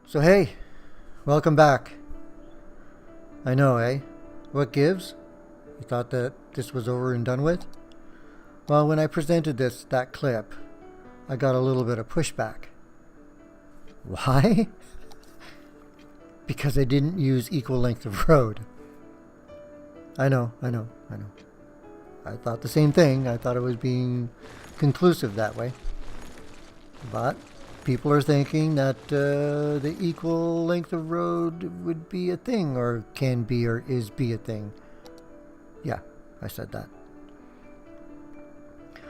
So hey, welcome back. I know, eh? What gives? You thought that this was over and done with? Well, when I presented that clip, I got a little bit of pushback. Why? Because I didn't use equal length of road. I know. I thought the same thing. I thought it was being conclusive that way. But people are thinking that the equal length of road would be a thing, or can be, or is be a thing. Yeah, I said that.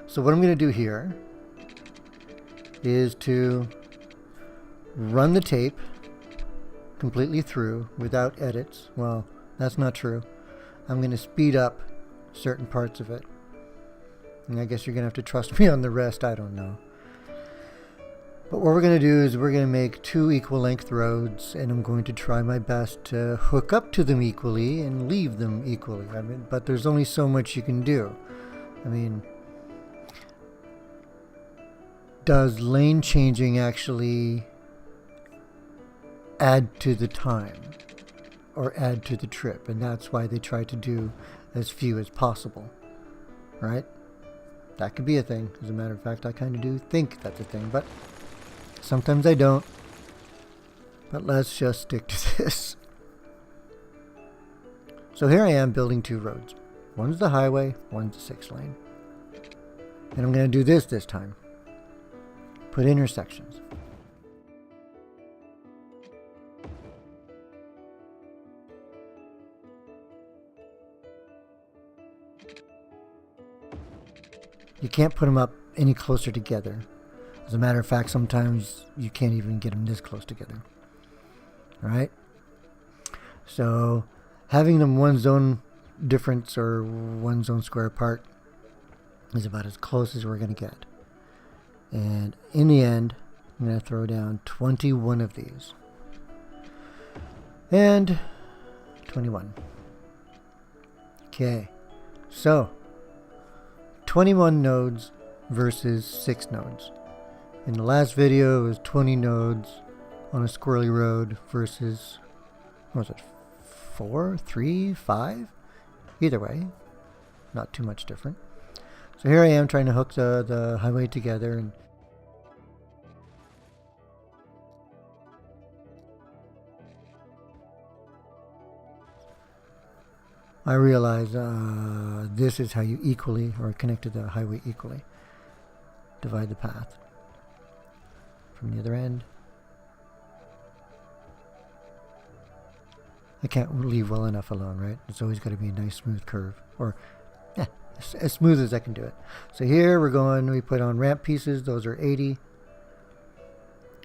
So what I'm going to do here is to run the tape completely through without edits. Well, that's not true. I'm going to speed up certain parts of it. And I guess you're going to have to trust me on the rest. I don't know. But what we're going to do is we're going to make two equal length roads, and I'm going to try my best to hook up to them equally and leave them equally. But there's only so much you can do. Does lane changing actually add to the time or add to the trip? And that's why they try to do as few as possible, right? That could be a thing. As a matter of fact, I kind of do think that's a thing, but sometimes I don't. But let's just stick to this. So here I am building two roads. One's the highway, one's the 6-lane. And I'm going to do this time. Put intersections. You can't put them up any closer together. As a matter of fact, sometimes you can't even get them this close together. Alright? So, having them one zone difference or one zone square apart is about as close as we're going to get. And in the end, I'm going to throw down 21 of these. And 21. Okay. So, 21 nodes versus 6 nodes. In the last video, it was 20 nodes on a squirrely road versus, what was it, 4, 3, 5? Either way, not too much different. So here I am trying to hook the highway together, and I realize this is how you equally, or connect to the highway equally. Divide the path from the other end. I can't leave well enough alone, right? It's always got to be a nice smooth curve, or as smooth as I can do it. So here we put on ramp pieces. Those are 80.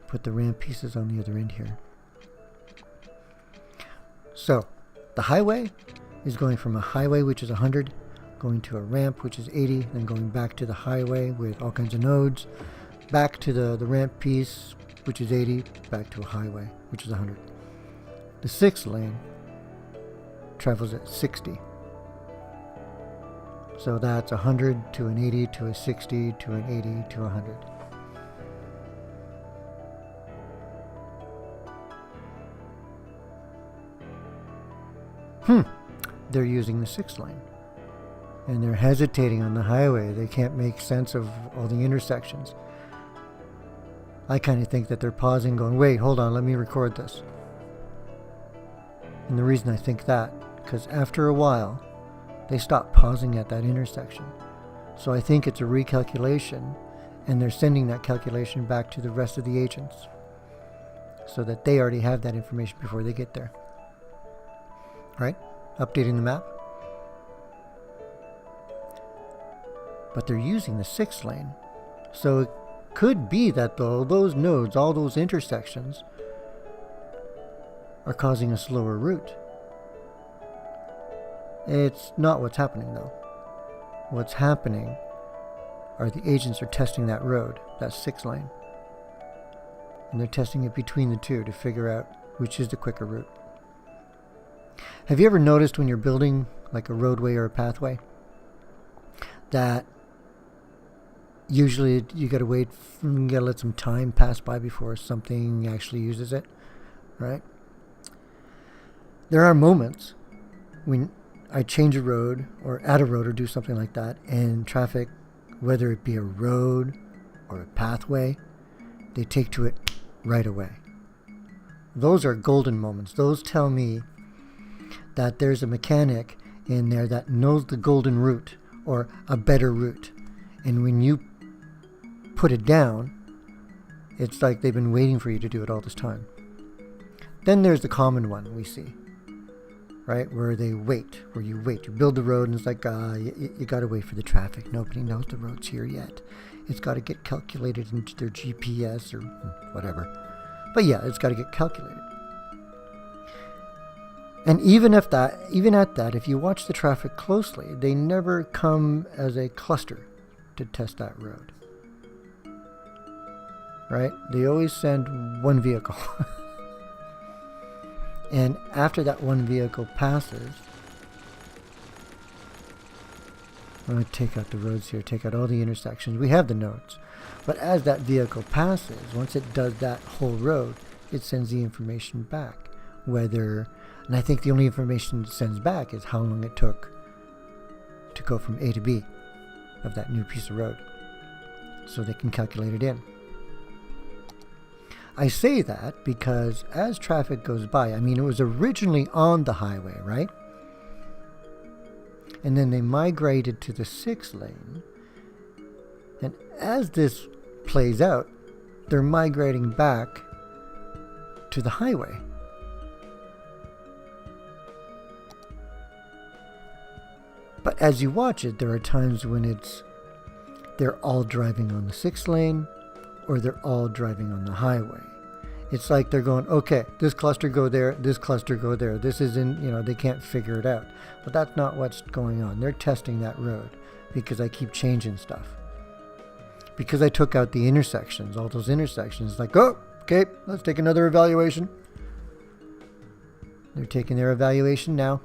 Put the ramp pieces on the other end here. So the highway is going from a highway, which is 100, going to a ramp, which is 80, then going back to the highway with all kinds of nodes, back to the ramp piece, which is 80, back to a highway, which is 100. The 6-lane travels at 60. So that's 100 to an 80 to a 60 to an 80 to 100. They're using the 6-lane. And they're hesitating on the highway. They can't make sense of all the intersections. I kind of think that they're pausing, going, wait, hold on, let me record this. And the reason I think that, because after a while, they stop pausing at that intersection. So I think it's a recalculation, and they're sending that calculation back to the rest of the agents so that they already have that information before they get there. Right? Updating the map. But they're using the 6-lane. So it could be that those nodes, all those intersections, are causing a slower route. It's not what's happening, though. What's happening are the agents are testing that road, that 6-lane. And they're testing it between the two to figure out which is the quicker route. Have you ever noticed when you're building like a roadway or a pathway that usually you gotta let some time pass by before something actually uses it? right? There are moments when I change a road or add a road or do something like that, and traffic, whether it be a road or a pathway, they take to it right away. Those are golden moments. Those tell me that there's a mechanic in there that knows the golden route or a better route. And when you put it down, it's like they've been waiting for you to do it all this time. Then there's the common one we see, right? Where they wait, where you wait. You build the road and it's like, you got to wait for the traffic. Nobody knows the road's here yet. It's got to get calculated into their GPS or whatever. But yeah, it's got to get calculated. And even at that, if you watch the traffic closely, they never come as a cluster to test that road. Right? They always send one vehicle. And after that one vehicle passes, I'm going to take out the roads here, take out all the intersections. We have the nodes. But as that vehicle passes, once it does that whole road, it sends the information back. And I think the only information it sends back is how long it took to go from A to B of that new piece of road. So they can calculate it in. I say that because as traffic goes by, it was originally on the highway, right? And then they migrated to the 6 lane. And as this plays out, they're migrating back to the highway. But as you watch it, there are times when they're all driving on the 6 lane or they're all driving on the highway. It's like they're going, okay, this cluster go there, this cluster go there. This isn't, they can't figure it out. But that's not what's going on. They're testing that road because I keep changing stuff. Because I took out the intersections, all those intersections, like, oh, okay, let's take another evaluation. They're taking their evaluation now.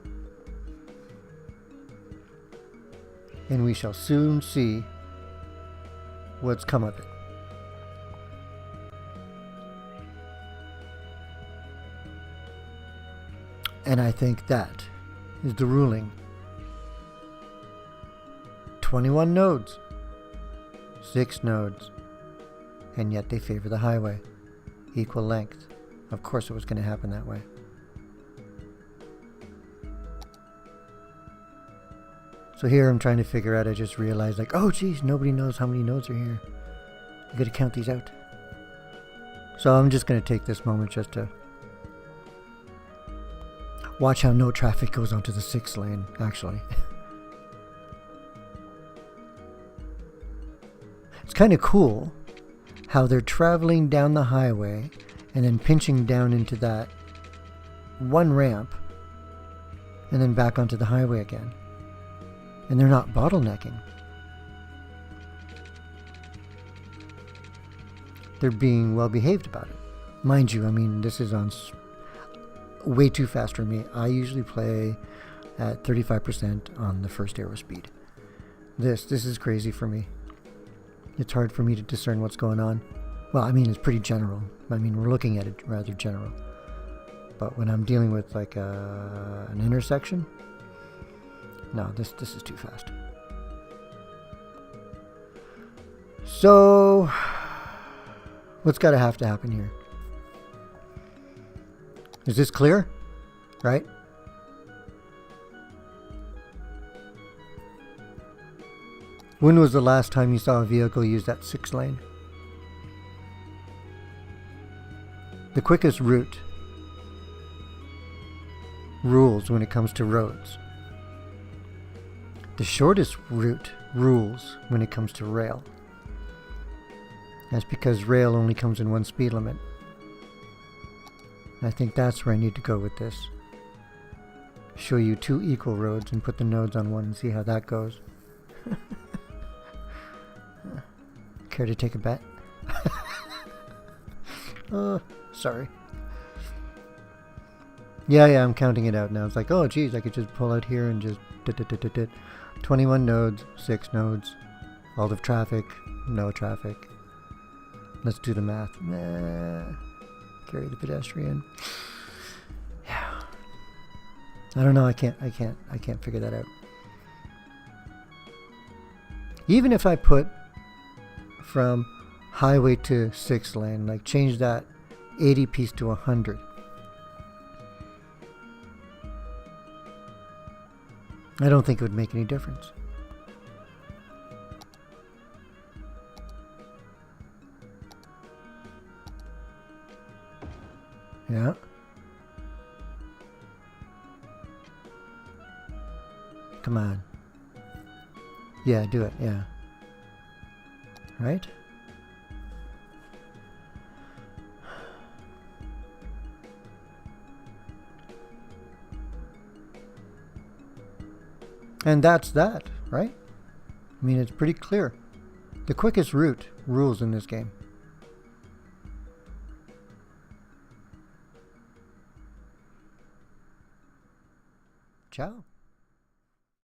And we shall soon see what's come of it. And I think that is the ruling. 21 nodes. 6 nodes. And yet they favor the highway. Equal length. Of course it was going to happen that way. So here I'm trying to figure out, I just realized like, oh geez, nobody knows how many nodes are here. You gotta count these out. So I'm just gonna take this moment just to watch how no traffic goes onto the 6 lane, actually. It's kind of cool how they're traveling down the highway and then pinching down into that one ramp and then back onto the highway again. And they're not bottlenecking. They're being well behaved about it. Mind you, this is on way too fast for me. I usually play at 35% on the first arrow speed. This is crazy for me. It's hard for me to discern what's going on. Well, it's pretty general. We're looking at it rather general. But when I'm dealing with like an intersection, no, this is too fast. So, what's got to have to happen here? Is this clear? Right? When was the last time you saw a vehicle use that 6 lane? The quickest route rules when it comes to roads. The shortest route rules when it comes to rail. That's because rail only comes in one speed limit. I think that's where I need to go with this. Show you 2 equal roads and put the nodes on one and see how that goes. Care to take a bet? Sorry. Yeah, I'm counting it out now. It's like, oh geez, I could just pull out here and just 21 nodes, 6 nodes, all of traffic, no traffic. Let's do the math. Carry the pedestrian. I don't know. I can't figure that out. Even if I put from highway to 6 lane, like change that 80 piece to 100. I don't think it would make any difference. Yeah. Come on. Yeah, do it. Yeah. Right? And that's that, right? I mean, it's pretty clear. The quickest route rules in this game. Ciao.